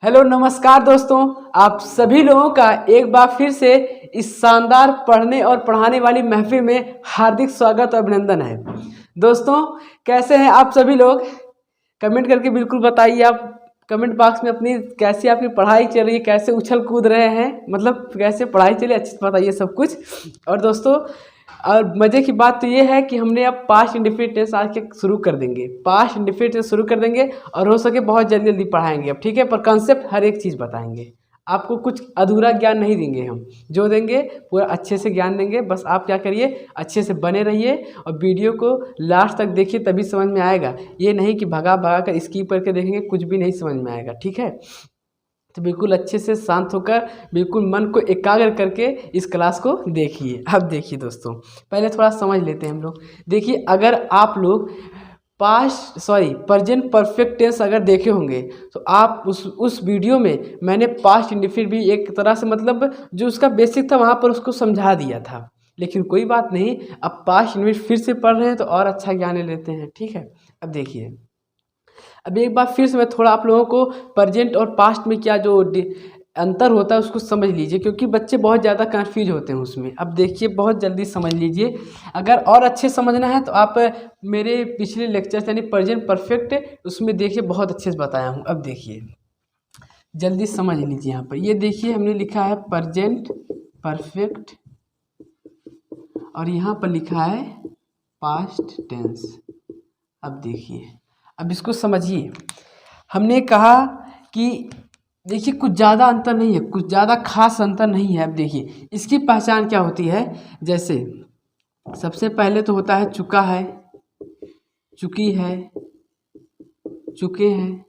Hello नमस्कार दोस्तों, आप सभी लोगों का एक बार फिर से इस शानदार पढ़ने और पढ़ाने वाली महफिल में हार्दिक स्वागत और अभिनंदन है। दोस्तों कैसे हैं आप सभी लोग? कमेंट करके बिल्कुल बताइए आप कमेंट बॉक्स में अपनी कैसी आपकी पढ़ाई चल रही है, कैसे उछल कूद रहे हैं, मतलब कैसे पढ़ाई चली अच्छे से बताइए सब कुछ। और दोस्तों और मज़े की बात तो ये है कि हमने अब पास्ट इंडेफिनिट टेंस आज के शुरू कर देंगे, पास्ट इंडेफिनिट टेंस शुरू कर देंगे और हो सके बहुत जल्दी जल्दी पढ़ाएंगे अब, ठीक है। पर कंसेप्ट हर एक चीज़ बताएंगे, आपको कुछ अधूरा ज्ञान नहीं देंगे, हम जो देंगे पूरा अच्छे से ज्ञान देंगे। बस आप क्या करिए, अच्छे से बने रहिए और वीडियो को लास्ट तक देखिए, तभी समझ में आएगा। ये नहीं कि भगा भगा कर स्किप करके देखेंगे, कुछ भी नहीं समझ में आएगा, ठीक है। तो बिल्कुल अच्छे से शांत होकर बिल्कुल मन को एकाग्र करके इस क्लास को देखिए। अब देखिए दोस्तों, पहले थोड़ा समझ लेते हैं हम लोग। देखिए, अगर आप लोग प्रेजेंट परफेक्ट टेंस अगर देखे होंगे तो आप उस वीडियो में मैंने पास्ट इंडेफिनिट भी एक तरह से मतलब जो उसका बेसिक था वहाँ पर उसको समझा दिया था। लेकिन कोई बात नहीं, अब पास्ट इंडेफिनिट फिर से पढ़ रहे हैं तो और अच्छा ज्ञान लेते हैं, ठीक है। अब देखिए, अब एक बार फिर से मैं थोड़ा आप लोगों को प्रेजेंट और पास्ट में क्या जो अंतर होता है उसको समझ लीजिए, क्योंकि बच्चे बहुत ज़्यादा कंफ्यूज होते हैं उसमें। अब देखिए, बहुत जल्दी समझ लीजिए। अगर और अच्छे समझना है तो आप मेरे पिछले लेक्चर्स यानी प्रेजेंट परफेक्ट उसमें देखिए, बहुत अच्छे से बताया हूँ। अब देखिए जल्दी समझ लीजिए। यहाँ पर ये देखिए हमने लिखा है प्रेजेंट परफेक्ट और यहाँ पर लिखा है पास्ट टेंस। अब देखिए, अब इसको समझिए। हमने कहा कि देखिए कुछ ज़्यादा अंतर नहीं है, कुछ ज़्यादा खास अंतर नहीं है। अब देखिए इसकी पहचान क्या होती है। जैसे सबसे पहले तो होता है चुका है, चुकी है, चुके हैं।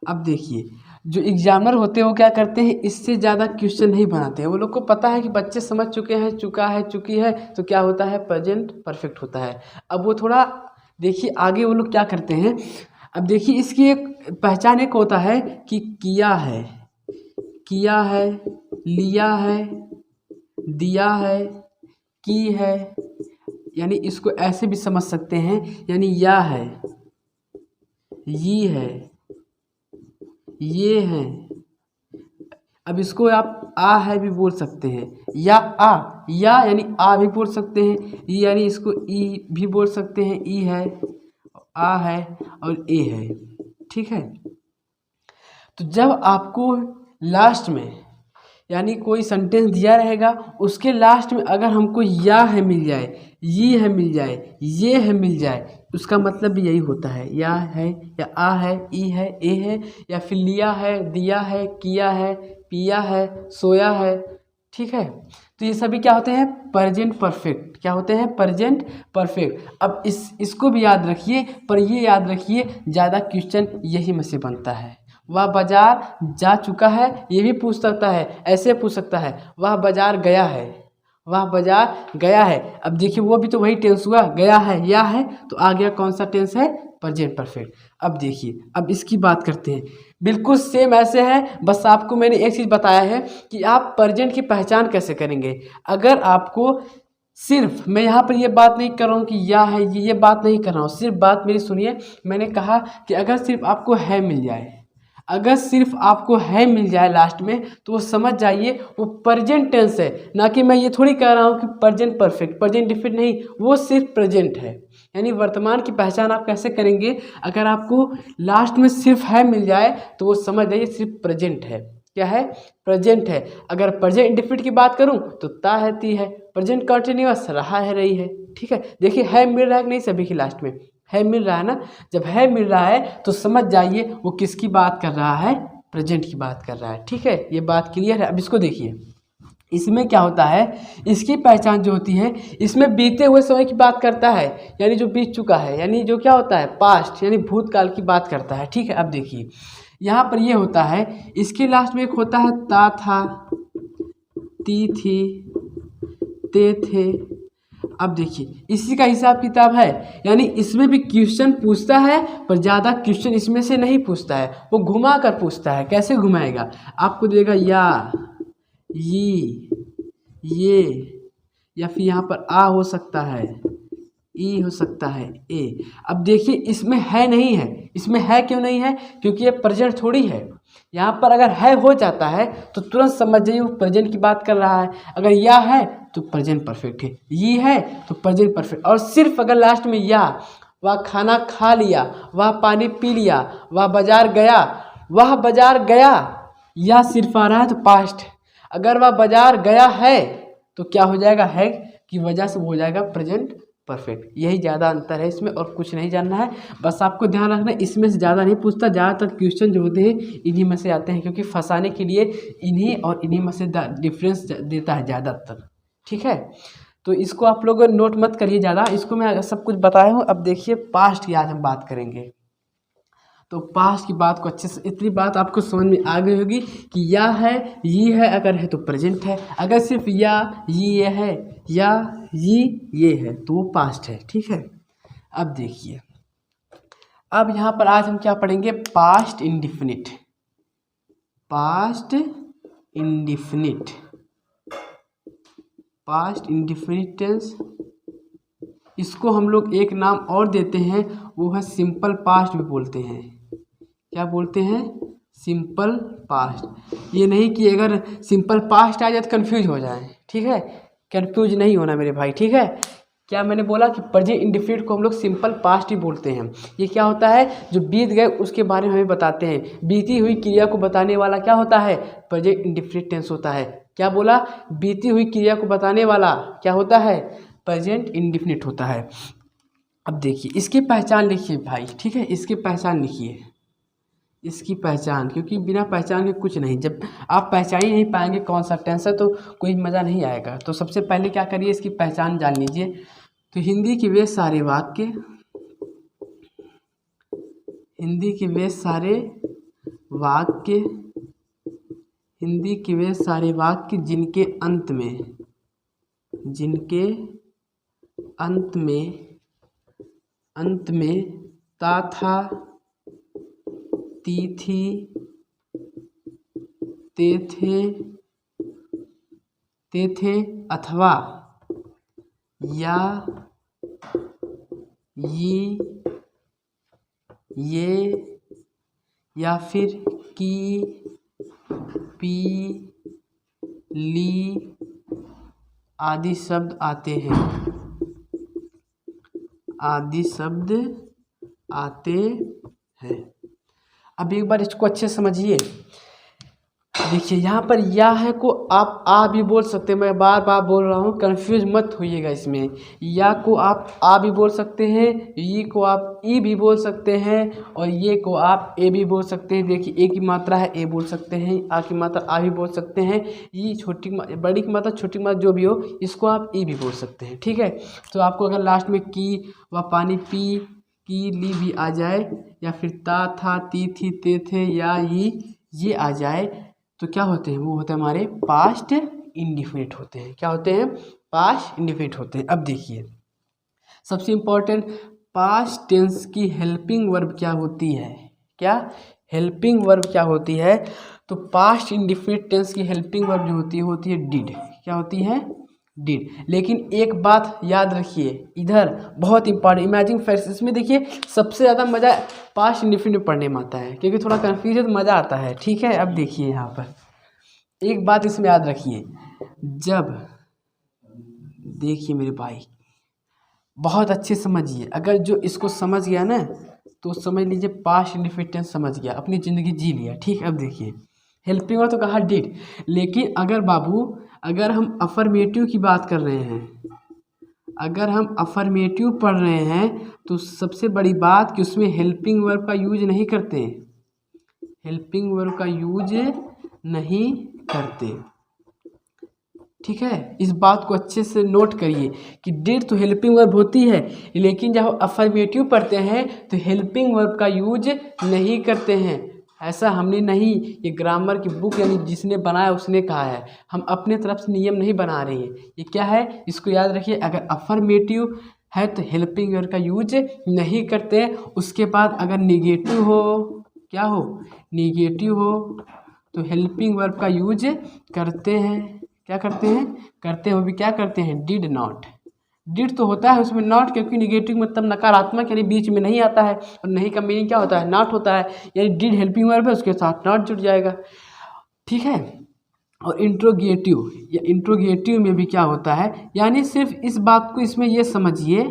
अब देखिए जो एग्जामिनर होते हैं वो क्या करते हैं, इससे ज़्यादा क्वेश्चन नहीं बनाते हैं। वो लोग को पता है कि बच्चे समझ चुके हैं, चुका है, चुकी है, तो क्या होता है, प्रेजेंट परफेक्ट होता है। अब वो थोड़ा देखिए आगे वो लोग क्या करते हैं। अब देखिए इसकी एक पहचान एक होता है कि किया है, किया है, लिया है, दिया है, की है, यानी इसको ऐसे भी समझ सकते हैं, यानी या है, ये है, ये है। अब इसको आप आ है भी बोल सकते हैं, या आ, या यानी आ भी बोल सकते हैं, ई यानी इसको ई भी बोल सकते हैं, ई है, आ है और ए है, ठीक है। तो जब आपको लास्ट में यानी कोई सेंटेंस दिया रहेगा, उसके लास्ट में अगर हमको या है मिल जाए, ये है मिल जाए, ये है मिल जाए, उसका मतलब भी यही होता है, या है, या आ है, ई है, ए है, या फिर लिया है, दिया है, किया है, पिया है, सोया है, ठीक है। तो ये सभी क्या होते हैं, प्रेजेंट परफेक्ट। क्या होते हैं, प्रेजेंट परफेक्ट। अब इसको भी याद रखिए, पर ये याद रखिए ज़्यादा क्वेश्चन यही में से बनता है। वह बाजार जा चुका है, ये भी पूछ सकता है, ऐसे पूछ सकता है, वह बाजार गया है, वह बाजार गया है। अब देखिए वो भी तो वही टेंस हुआ, गया है, या है, तो आ गया कौन सा टेंस है, प्रेजेंट परफेक्ट। अब देखिए, अब इसकी बात करते हैं। बिल्कुल सेम ऐसे है, बस आपको मैंने एक चीज़ बताया है कि आप प्रेजेंट की पहचान कैसे करेंगे। अगर आपको सिर्फ, मैं यहाँ पर ये बात नहीं कर रहा हूँ कि या है, ये बात नहीं कर रहा हूँ, सिर्फ बात मेरी सुनिए। मैंने कहा कि अगर सिर्फ आपको है मिल जाए, अगर सिर्फ आपको है मिल जाए लास्ट में, तो वो समझ जाइए वो प्रेजेंट टेंस है। ना कि मैं ये थोड़ी कह रहा हूँ कि प्रेजेंट परफेक्ट, प्रेजेंट डिफिनिट नहीं, वो सिर्फ प्रेजेंट है। यानी वर्तमान की पहचान आप कैसे करेंगे, अगर आपको लास्ट में सिर्फ है मिल जाए तो वो समझ जाइए सिर्फ प्रेजेंट है। क्या है, प्रेजेंट है। अगर प्रेजेंट इंडेफिनिट की बात करूं तो ता है, ती है, प्रेजेंट कंटिन्यूअस रहा है, रही है, ठीक है। देखिए है मिल रहा है कि नहीं, सभी की लास्ट में है मिल रहा है ना। जब है मिल रहा है तो समझ जाइए वो किसकी बात कर रहा है, प्रेजेंट की बात कर रहा है, ठीक है। ये बात क्लियर है। अब इसको देखिए, इसमें क्या होता है, इसकी पहचान जो होती है, इसमें बीते हुए समय की बात करता है, यानी जो बीत चुका है, यानी जो क्या होता है, पास्ट यानी भूतकाल की बात करता है, ठीक है। अब देखिए यहाँ पर ये होता है, इसके लास्ट में एक होता है ता था, ती थी, ते थे। अब देखिए इसी का हिसाब किताब है, यानी इसमें भी क्वेश्चन पूछता है, पर ज़्यादा क्वेश्चन इसमें से नहीं पूछता है, वो घुमा कर पूछता है। कैसे घुमाएगा, आपको देगा या, ये, या फिर यहाँ पर आ हो सकता है, ई हो सकता है ए। अब देखिए इसमें है नहीं है, इसमें है क्यों नहीं है, क्योंकि ये प्रेजेंट थोड़ी है। यहाँ पर अगर है हो जाता है तो तुरंत समझ जाइए वो प्रेजेंट की बात कर रहा है। अगर या है तो प्रेजेंट परफेक्ट है, ये है तो प्रेजेंट परफेक्ट। और सिर्फ अगर लास्ट में या, वह खाना खा लिया, वह पानी पी लिया, वह बाजार गया, वह बाजार गया, या सिर्फ आ रहा है तो पास्ट। अगर वह बाजार गया है तो क्या हो जाएगा, है की वजह से हो जाएगा प्रेजेंट परफेक्ट। यही ज़्यादा अंतर है इसमें, और कुछ नहीं जानना है। बस आपको ध्यान रखना इसमें से ज़्यादा नहीं पूछता, ज़्यादातर क्वेश्चन जो होते हैं इन्हीं में से आते हैं, क्योंकि फंसाने के लिए इन्हीं और इन्हीं में से डिफरेंस देता है ज़्यादातर। ठीक है, तो इसको आप लोग नोट मत करिए ज़्यादा, इसको मैं सब कुछ बताया हूँ। अब देखिए पास्ट की आज हम बात करेंगे। तो पास्ट की बात को अच्छे से, इतनी बात आपको समझ में आ गई होगी कि या है, ये है, अगर है तो प्रेजेंट है, अगर सिर्फ या ये है, या ये है तो वो पास्ट है। ठीक है, अब देखिए, अब यहाँ पर आज हम क्या पढ़ेंगे, past indefinite. Past indefinite, past indefinite tense, इसको हम लोग एक नाम और देते हैं, वो है सिंपल पास्ट भी बोलते हैं। क्या बोलते हैं, सिंपल पास्ट। ये नहीं कि अगर सिंपल पास्ट आ जाए तो कन्फ्यूज हो जाए। ठीक है, कन्फ्यूज नहीं होना मेरे भाई। ठीक है, क्या मैंने बोला कि प्रेजेंट इंडिफिनिट को हम लोग सिंपल पास्ट ही बोलते हैं। ये क्या होता है, जो बीत गए उसके बारे में हमें बताते हैं। बीती हुई क्रिया को बताने वाला क्या होता है, प्रेजेंट इंडिफिनिट टेंस होता है। क्या बोला, बीती हुई क्रिया को बताने वाला क्या होता है, प्रेजेंट इंडिफिनिट होता है। अब देखिए इसकी पहचान लिखिए भाई। ठीक है, इसकी पहचान लिखिए, इसकी पहचान, क्योंकि बिना पहचान के कुछ नहीं। जब आप पहचान ही नहीं पाएंगे कौन सा टेंस है तो कोई मज़ा नहीं आएगा। तो सबसे पहले क्या करिए, इसकी पहचान जान लीजिए। तो हिंदी के वे सारे वाक्य, हिंदी के वे सारे वाक्य, हिंदी के वे सारे वाक्य जिनके अंत में, जिनके अंत में ता था, ती थी, ते थे अथवा या, ये या फिर की, पी, ली आदि शब्द आते हैं, आदि शब्द आते हैं। अब एक बार इसको अच्छे से समझिए। देखिए यहाँ पर या है को आप आ भी बोल सकते हैं, मैं बार बार बोल रहा हूँ, कंफ्यूज मत होइएगा इसमें। या को आप आ भी बोल सकते हैं, ये को आप ई भी बोल सकते हैं, और ये को आप ए भी बोल सकते हैं। देखिए ए की मात्रा है ए बोल सकते हैं, आ की मात्रा आ भी बोल सकते हैं, ये छोटी बड़ी की मात्रा छोटी की मात्रा जो भी हो इसको आप ई भी बोल सकते हैं। ठीक है, तो आपको अगर लास्ट में की व पानी पी, की ली भी आ जाए, या फिर ता था, ती थी, ते थे, या ये आ जाए, तो क्या होते हैं, वो होते हैं हमारे पास्ट इंडिफिनिट होते हैं। क्या होते हैं, पास्ट इंडिफिनिट होते हैं। अब देखिए सबसे इम्पोर्टेंट, पास्ट टेंस की हेल्पिंग वर्ब क्या होती है, क्या हेल्पिंग वर्ब क्या होती है, तो पास्ट इंडिफिनिट टेंस की हेल्पिंग वर्ब जो होती है डिड। क्या होती है, डिड। लेकिन एक बात याद रखिए, इधर बहुत इंपॉर्टेंट इमेजिंग फैक्ट्स, इसमें देखिए सबसे ज़्यादा मज़ा पास्ट इंडिफिनिट पढ़ने में आता है, क्योंकि थोड़ा कन्फ्यूज है तो मज़ा आता है। ठीक है, अब देखिए यहाँ पर एक बात इसमें याद रखिए, जब देखिए मेरे भाई बहुत अच्छे समझिए, अगर जो इसको समझ गया ना तो समझ लीजिए पास्ट इंडिफिनिट टेंस समझ गया, अपनी ज़िंदगी जी लिया। ठीक है, अब देखिए हेल्पिंग वर्ब तो कहा डिड, लेकिन अगर बाबू अगर हम अफर्मेटिव की बात कर रहे हैं, अगर हम अफर्मेटिव पढ़ रहे हैं तो सबसे बड़ी बात कि उसमें हेल्पिंग वर्ब का यूज नहीं करते, हेल्पिंग वर्ब का यूज नहीं करते। ठीक है, इस बात को अच्छे से नोट करिए कि डिड तो हेल्पिंग वर्ब होती है, लेकिन जब अफर्मेटिव पढ़ते हैं तो हेल्पिंग वर्ब का यूज नहीं करते हैं। ऐसा हमने नहीं, ये ग्रामर की बुक यानी जिसने बनाया उसने कहा है, हम अपने तरफ से नियम नहीं बना रहे हैं। ये क्या है, इसको याद रखिए, अगर अफर्मेटिव है तो हेल्पिंग वर्ब का यूज नहीं करते। उसके बाद अगर निगेटिव हो, क्या हो, निगेटिव हो तो हेल्पिंग वर्ब का यूज करते हैं। क्या करते हैं, करते हो भी क्या करते हैं, डिड नॉट, डिड तो होता है उसमें नॉट, क्योंकि निगेटिव मतलब नकारात्मक यानी बीच में नहीं आता है, और नहीं का मीनिंग क्या होता है, नॉट होता है, यानी डिड हेल्पिंग वर्ब है उसके साथ नॉट जुड़ जाएगा, ठीक है। और इंट्रोगेटिव या इंट्रोगेटिव में भी क्या होता है, यानी सिर्फ इस बात को इसमें ये समझिए,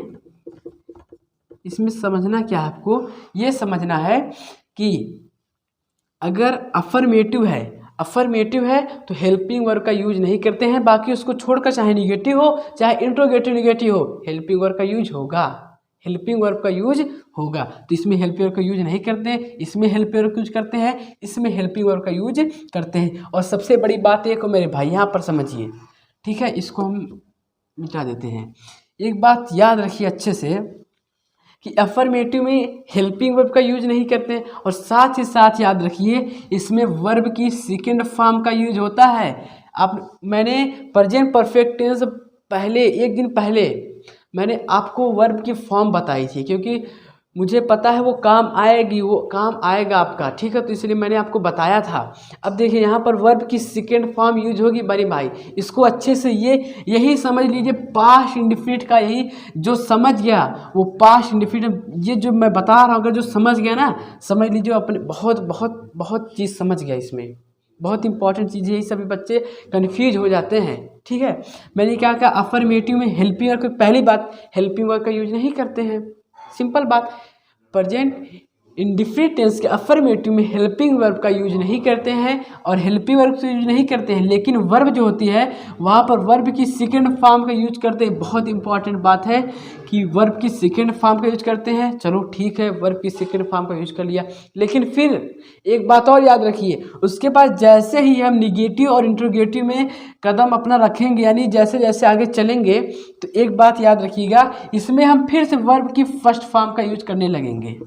इसमें समझना क्या है आपको, ये समझना है कि अगर अफर्मेटिव है तो हेल्पिंग वर्ब का यूज नहीं करते हैं, बाकी उसको छोड़कर चाहे निगेटिव हो चाहे इंट्रोगेटिव निगेटिव हो हेल्पिंग वर्ब का यूज होगा, हेल्पिंग वर्ब का यूज होगा। तो इसमें हेल्पिंग वर्ब का यूज नहीं करते हैं, इसमें हेल्पिंग वर्ब का यूज करते हैं, इसमें हेल्पिंग वर्ब का यूज करते हैं। और सबसे बड़ी बात एक मेरे भाई यहाँ पर समझिए, ठीक है, इसको हम मिटा देते हैं। एक बात याद रखिए अच्छे से कि अफर्मेटिव में हेल्पिंग वर्ब का यूज नहीं करते हैं, और साथ ही साथ याद रखिए इसमें वर्ब की सेकंड फॉर्म का यूज होता है। मैंने प्रेजेंट परफेक्ट टेंस पहले एक दिन पहले मैंने आपको वर्ब की फॉर्म बताई थी, क्योंकि मुझे पता है वो काम आएगी, वो काम आएगा आपका, ठीक है, तो इसलिए मैंने आपको बताया था। अब देखिए यहाँ पर वर्ब की सेकेंड फॉर्म यूज होगी बड़े भाई, इसको अच्छे से यही समझ लीजिए, पास्ट इंडेफिनिट का यही जो समझ गया वो पास्ट इंडेफिनिट, ये जो मैं बता रहा हूँ अगर जो समझ गया ना, समझ लीजिए अपने बहुत बहुत बहुत चीज़ समझ गया, इसमें बहुत इंपॉर्टेंट चीज़ है, यही सभी बच्चे कन्फ्यूज हो जाते हैं, ठीक है। मैंने क्या कहा, अफर्मेटिव में हेल्पिंग वर्ब, पहली बात हेल्पिंग वर्ब का यूज नहीं करते हैं, सिंपल बात। प्रेजेंट इंडिफिनिट टेंस के अफर्मेटिव में हेल्पिंग वर्ब का यूज नहीं करते हैं, और हेल्पिंग वर्ब से यूज नहीं करते हैं, लेकिन वर्ब जो होती है वहाँ पर वर्ब की सेकंड फॉर्म का यूज करते हैं। बहुत इंपॉर्टेंट बात है कि वर्ब की सेकंड फॉर्म का यूज करते हैं। चलो ठीक है, वर्ब की सेकंड फॉर्म का यूज कर लिया, लेकिन फिर एक बात और याद रखिए, उसके बाद जैसे ही हम निगेटिव और इंट्रोगेटिव में कदम अपना रखेंगे, यानी जैसे जैसे आगे चलेंगे, तो एक बात याद रखिएगा, इसमें हम फिर से वर्ब की फर्स्ट फॉर्म का यूज करने लगेंगे।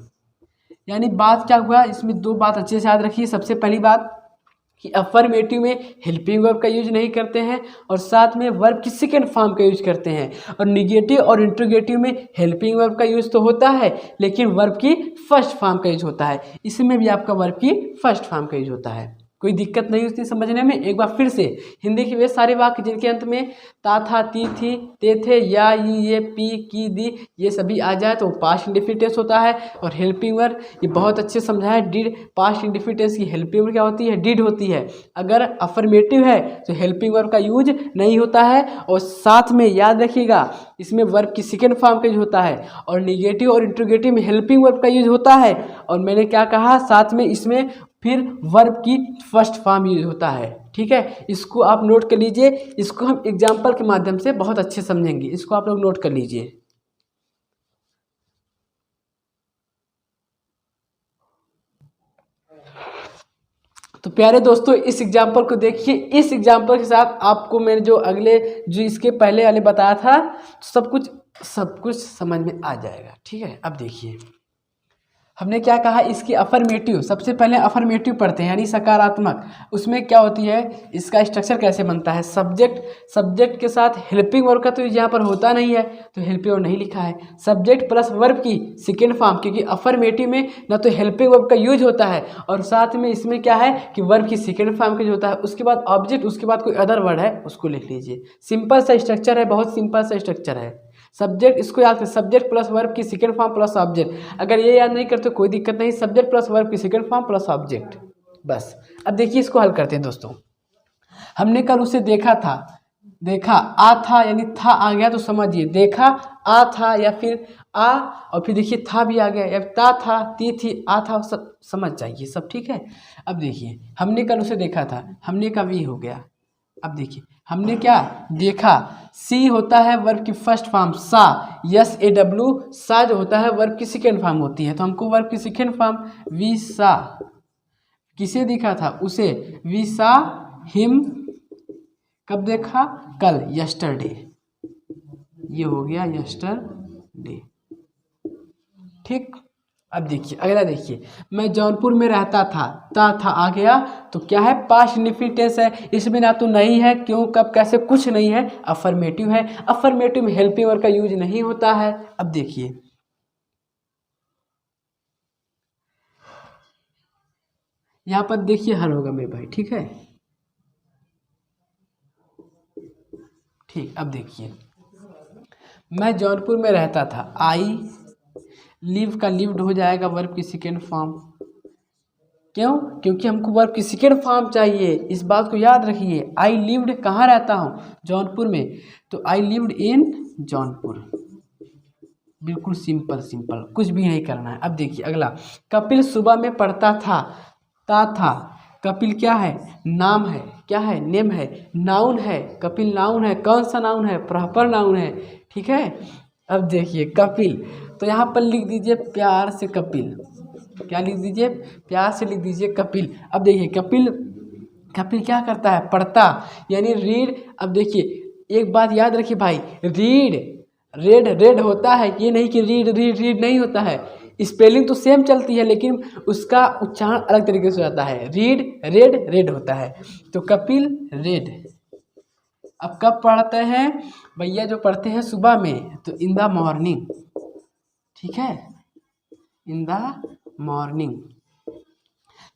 यानी बात क्या हुआ, इसमें दो बात अच्छे से याद रखिए। सबसे पहली बात कि अफर्मेटिव में हेल्पिंग वर्ब का यूज नहीं करते हैं, और साथ में वर्ब की सेकंड फॉर्म का यूज करते हैं। और निगेटिव और इंट्रोगेटिव में हेल्पिंग वर्ब का यूज तो होता है, लेकिन वर्ब की फर्स्ट फॉर्म का यूज होता है। इसमें भी आपका वर्ब की फर्स्ट फॉर्म का यूज होता है, कोई दिक्कत नहीं होती समझने में। एक बार फिर से हिंदी के वे सारे वाक्य जिनके अंत में ता था, ती थी, ते थे, या, ये, पी, की, दी, ये सभी आ जाए तो पास्ट इंडेफिनिट टेंस होता है। और हेल्पिंग वर्ब ये बहुत अच्छे समझाया, डिड, पास्ट इंडेफिनिट टेंस की हेल्पिंग वर्ब क्या होती है, डिड होती है। अगर अफर्मेटिव है तो हेल्पिंग वर्ब का यूज नहीं होता है, और साथ में याद रखिएगा इसमें वर्ब की सेकंड फॉर्म का यूज होता है, और निगेटिव और इंट्रोगेटिव में हेल्पिंग वर्ब का यूज होता है। और मैंने क्या कहा, साथ में इसमें फिर वर्ब की फर्स्ट फॉर्म यूज होता है, ठीक है। इसको आप नोट कर लीजिए, इसको हम एग्जाम्पल के माध्यम से बहुत अच्छे समझेंगे, इसको आप लोग नोट कर लीजिए। तो प्यारे दोस्तों इस एग्जाम्पल को देखिए, इस एग्जाम्पल के साथ आपको मैंने जो अगले जो इसके पहले वाले बताया था सब कुछ समझ में आ जाएगा, ठीक है। अब देखिए हमने क्या कहा, इसकी अफर्मेटिव, सबसे पहले अफर्मेटिव पढ़ते हैं यानी सकारात्मक। उसमें क्या होती है, इसका स्ट्रक्चर कैसे बनता है, सब्जेक्ट के साथ हेल्पिंग वर्ब का तो यहाँ पर होता नहीं है, तो हेल्पिंग वर्ब नहीं लिखा है। सब्जेक्ट प्लस वर्ब की सेकेंड फॉर्म, क्योंकि अफर्मेटिव में ना तो हेल्पिंग वर्ब का यूज होता है, और साथ में इसमें क्या है कि वर्ब की सेकेंड फॉर्म का यूज होता है। उसके बाद ऑब्जेक्ट, उसके बाद कोई अदर वर्ड है उसको लिख लीजिए। सिंपल सा स्ट्रक्चर है, बहुत सिंपल सा स्ट्रक्चर है। सब्जेक्ट, इसको याद करें, सब्जेक्ट प्लस वर्ब की सेकंड फॉर्म प्लस ऑब्जेक्ट। अगर ये याद नहीं करते कोई दिक्कत नहीं, सब्जेक्ट प्लस वर्ब की सेकंड फॉर्म प्लस ऑब्जेक्ट, बस। अब देखिए इसको हल करते हैं दोस्तों। हमने कल उसे देखा आ था, यानी था आ गया तो समझिए देखा आ था, या फिर आ और फिर देखिए था भी आ गया, या ता था, ती थी, आ था, सब समझ जाइए, सब ठीक है। अब देखिए हमने कल उसे देखा था, हमने का भी हो गया। अब देखिए हमने क्या देखा, सी होता है वर्ब की फर्स्ट फॉर्म, सा, यस ए डब्ल्यू, सा जो होता है वर्ब की सेकेंड फॉर्म होती है, तो हमको वर्ब की सेकेंड फॉर्म वी सा, किसे देखा था, उसे, वी सा हिम, कब देखा, कल, यस्टरडे, ये हो गया यस्टरडे, ठीक। अब देखिए अगला, देखिए मैं जौनपुर में रहता था, था आ गया तो क्या है, पास्ट इंडेफिनिट टेंस है, इसमें ना तो नहीं है, क्यों, कब, कैसे, कुछ नहीं है, अफर्मेटिव है। अफर्मेटिव में हेल्पिंग वर्ब का यूज नहीं होता है। अब देखिए यहाँ पर देखिए हल होगा मेरे भाई, ठीक है, ठीक। अब देखिए मैं जौनपुर में रहता था। आई लिव का लिव्ड हो जाएगा वर्ब की सेकेंड फॉर्म। क्यों? क्योंकि हमको वर्ब की सेकेंड फॉर्म चाहिए, इस बात को याद रखिए। आई लिव्ड कहाँ रहता हूँ? जौनपुर में, तो आई लिव्ड इन जौनपुर। बिल्कुल सिंपल सिंपल, कुछ भी नहीं करना है। अब देखिए अगला, कपिल सुबह में पढ़ता था। था कपिल क्या है? नाम है। क्या है? नेम है। नाउन है, कपिल नाउन है। कौन सा नाउन है? प्रॉपर नाउन है। ठीक है। अब देखिए कपिल, तो यहाँ पर लिख दीजिए प्यार से कपिल। क्या लिख दीजिए? प्यार से लिख दीजिए कपिल। अब देखिए कपिल, कपिल क्या करता है? पढ़ता, यानी रीड। अब देखिए एक बात याद रखिए भाई, रीड रेड रेड होता है, ये नहीं कि रीड रीड रीड नहीं होता है। स्पेलिंग तो सेम चलती है लेकिन उसका उच्चारण अलग तरीके से होता है। रीड रेड रेड होता है, तो कपिल रेड। अब कब पढ़ते हैं भैया? जो पढ़ते हैं सुबह में, तो इन द मॉर्निंग। ठीक है, इन द मॉर्निंग।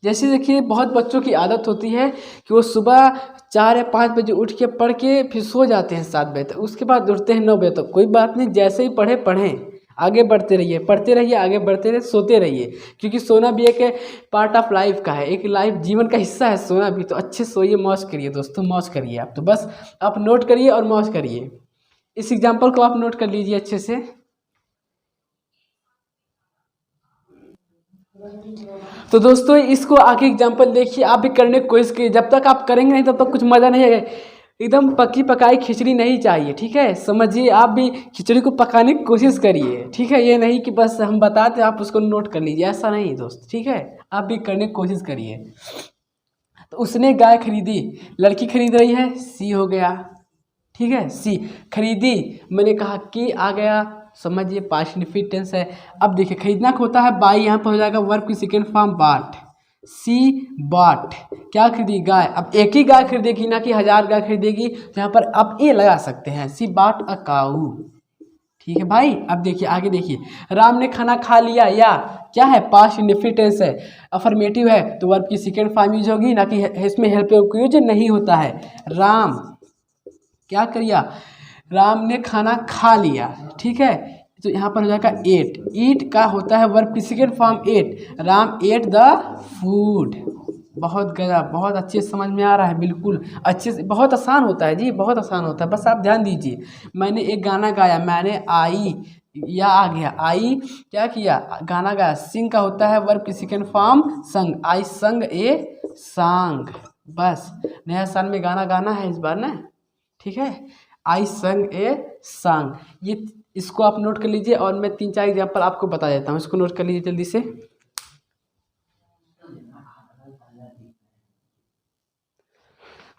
जैसे देखिए बहुत बच्चों की आदत होती है कि वो सुबह 4 या 5 बजे उठ के पढ़ के फिर सो जाते हैं 7 बजे तक, उसके बाद उठते हैं 9 बजे तक। कोई बात नहीं, जैसे ही पढ़ें, आगे बढ़ते रहिए, पढ़ते रहिए, आगे बढ़ते रहिए, सोते रहिए, क्योंकि सोना भी एक पार्ट ऑफ लाइफ का है, एक लाइफ जीवन का हिस्सा है सोना भी। तो अच्छे सोइए, मौज करिए दोस्तों, मौज करिए आप। तो बस आप नोट करिए और मौज करिए। इस एग्जाम्पल को आप नोट कर लीजिए अच्छे से। तो दोस्तों इसको आगे एग्जाम्पल देखिए, आप भी करने की कोशिश कीजिए। जब तक आप करेंगे नहीं तब तक कुछ मज़ा नहीं आएगा। एकदम पकी पकाई खिचड़ी नहीं चाहिए, ठीक है? समझिए, आप भी खिचड़ी को पकाने की कोशिश करिए, ठीक है? ये नहीं कि बस हम बताते आप उसको नोट कर लीजिए, ऐसा नहीं दोस्त, ठीक है? आप भी करने की कोशिश करिए। तो उसने गाय खरीदी, लड़की खरीद रही है, सी हो गया। ठीक है, सी खरीदी, मैंने कहा कि आ गया, समझिए पास्ट इंडेफिनिट टेंस है। अब देखिए खरीदना होता है बाई, यहाँ पर हो जाएगा वर्ब की सेकेंड फॉर्म बाट। सी बॉट, क्या खरीदी? गाय। अब एक ही गाय खरीदेगी, ना कि 1000 गाय खरीदेगी, तो यहाँ पर आप ए लगा सकते हैं, सी बॉट अ काऊ। ठीक है भाई। अब देखिए आगे देखिए, राम ने खाना खा लिया, या क्या है? पास्ट इंडेफिनिट टेंस है, अफर्मेटिव है, तो वर्ब की सेकेंड फॉर्म यूज होगी, ना कि इसमें हेल्प यूज नहीं होता है। राम क्या करिया? राम ने खाना खा लिया। ठीक है, तो यहाँ पर हो जाएगा एट। ईट का होता है वर्ब की second form ate. Ram ate the food. बहुत गजब, बहुत अच्छे समझ में आ रहा है, बिल्कुल अच्छे से। बहुत आसान होता है जी, बहुत आसान होता है, बस आप ध्यान दीजिए। मैंने एक गाना गाया, मैंने आई, या आ गया, आई क्या किया? गाना गाया। सिंग का होता है वर्ब की सेकेंड फॉर्म संग। आई संग ए सॉन्ग। बस नया साल में गाना गाना है इस बार ना, ठीक है? आई संग ए सॉन्ग, ये इसको आप नोट कर लीजिए, और मैं 3-4 एग्जाम्पल आपको बता देता हूँ, इसको नोट कर लीजिए जल्दी से।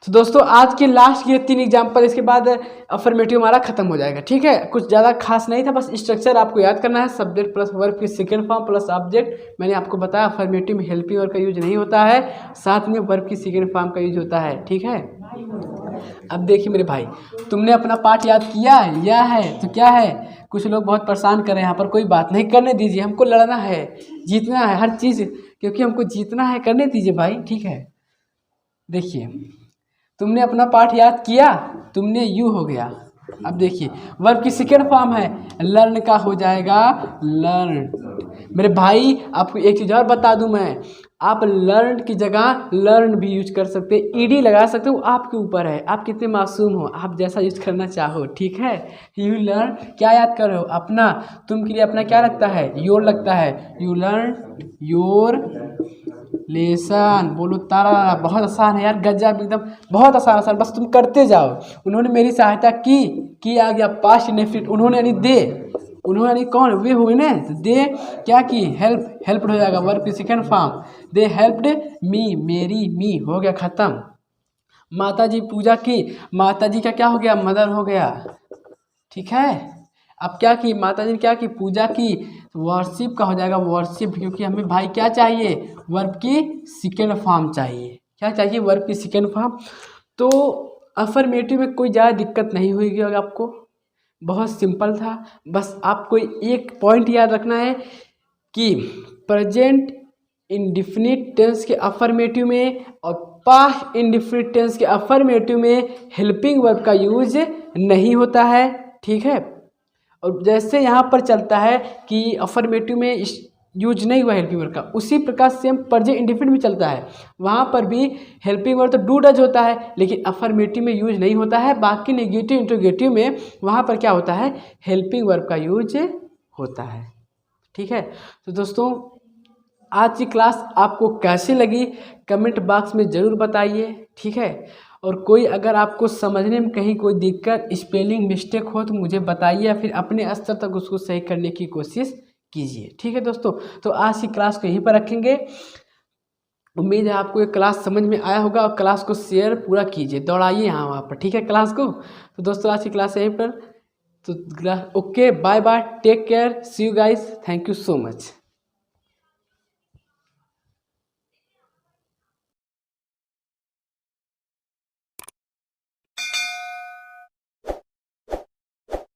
तो दोस्तों आज के लास्ट ये 3 एग्जाम्पल, इसके बाद अफर्मेटिव हमारा खत्म हो जाएगा। ठीक है, कुछ ज़्यादा खास नहीं था, बस स्ट्रक्चर आपको याद करना है। सब्जेक्ट प्लस वर्ब की सेकेंड फॉर्म प्लस ऑब्जेक्ट। मैंने आपको बताया अफर्मेटिव में हेल्पिंग वर्ब का यूज नहीं होता है, साथ में वर्ब की सेकेंड फॉर्म का यूज होता है। ठीक है, अब देखिए मेरे भाई, तुमने अपना पाठ याद किया या है? तो क्या है, कुछ लोग बहुत परेशान कर रहे हैं यहाँ पर, कोई बात नहीं, करने दीजिए। हमको लड़ना है, जीतना है हर चीज़, क्योंकि हमको जीतना है, करने दीजिए भाई। ठीक है, देखिए तुमने अपना पाठ याद किया, तुमने यू हो गया। अब देखिए वर्ब की सेकेंड फॉर्म है, लर्न का हो जाएगा लर्न। मेरे भाई आपको एक चीज़ और बता दूं मैं, आप लर्न की जगह लर्न भी यूज कर सकते हैं, ईडी लगा सकते हो, आपके ऊपर है, आप कितने मासूम हो, आप जैसा यूज करना चाहो। ठीक है, यू लर्न क्या याद करो? अपना, तुम के लिए अपना क्या लगता है? योर लगता है। You learn your lesson. बोलो तारा, बहुत आसान है यार, गजब एकदम, बहुत आसान, बस तुम करते जाओ। उन्होंने मेरी सहायता की आ गया पास्ट इंडेफिनिट। उन्होंने यानी दे, उन्होंने यानी कौन? वे हुए ना, तो दे क्या की? हेल्प, हेल्प हो जाएगा वर्ब की सेकेंड फॉर्म। दे हेल्प्ड मी, मेरी, मी हो गया खत्म। माता जी पूजा की, माता जी का क्या हो गया? मदर हो गया। ठीक है, अब क्या की? माता जी ने क्या की? पूजा की, वर्शिप का हो जाएगा वर्शिप, क्योंकि हमें भाई क्या चाहिए? वर्ब की सेकेंड फॉर्म चाहिए। क्या चाहिए? वर्ब की सेकेंड फॉर्म। तो अफर्मेटिव में कोई ज़्यादा दिक्कत नहीं हुई आपको, बहुत सिंपल था। बस आपको एक पॉइंट याद रखना है कि प्रेजेंट इंडेफिनिट टेंस के अफर्मेटिव में और पास्ट इंडेफिनिट टेंस के अफर्मेटिव में हेल्पिंग वर्ब का यूज नहीं होता है। ठीक है, और जैसे यहाँ पर चलता है कि अफर्मेटिव में यूज नहीं हुआ हेल्पिंग वर्ब का, उसी प्रकार सेम प्रेजेंट इंडेफिनिट में चलता है। वहाँ पर भी हेल्पिंग वर्ब तो डू डज होता है, लेकिन अफर्मेटिव में यूज नहीं होता है। बाकी नेगेटिव इंट्रोगेटिव में वहाँ पर क्या होता है, हेल्पिंग वर्ब का यूज होता है। ठीक है, तो दोस्तों आज की क्लास आपको कैसी लगी कमेंट बॉक्स में ज़रूर बताइए। ठीक है, और कोई अगर आपको समझने में कहीं कोई दिक्कत, स्पेलिंग मिस्टेक हो तो मुझे बताइए, या फिर अपने स्तर तक उसको सही करने की कोशिश कीजिए। ठीक है दोस्तों, तो आज की क्लास को यहीं पर रखेंगे। उम्मीद है आपको ये क्लास समझ में आया होगा, और क्लास को शेयर पूरा कीजिए, दौड़ाइए यहाँ वहाँ पर। ठीक है क्लास को, तो दोस्तों आज की क्लास यहीं पर, तो okay bye bye, take care, see you guys, thank you so much.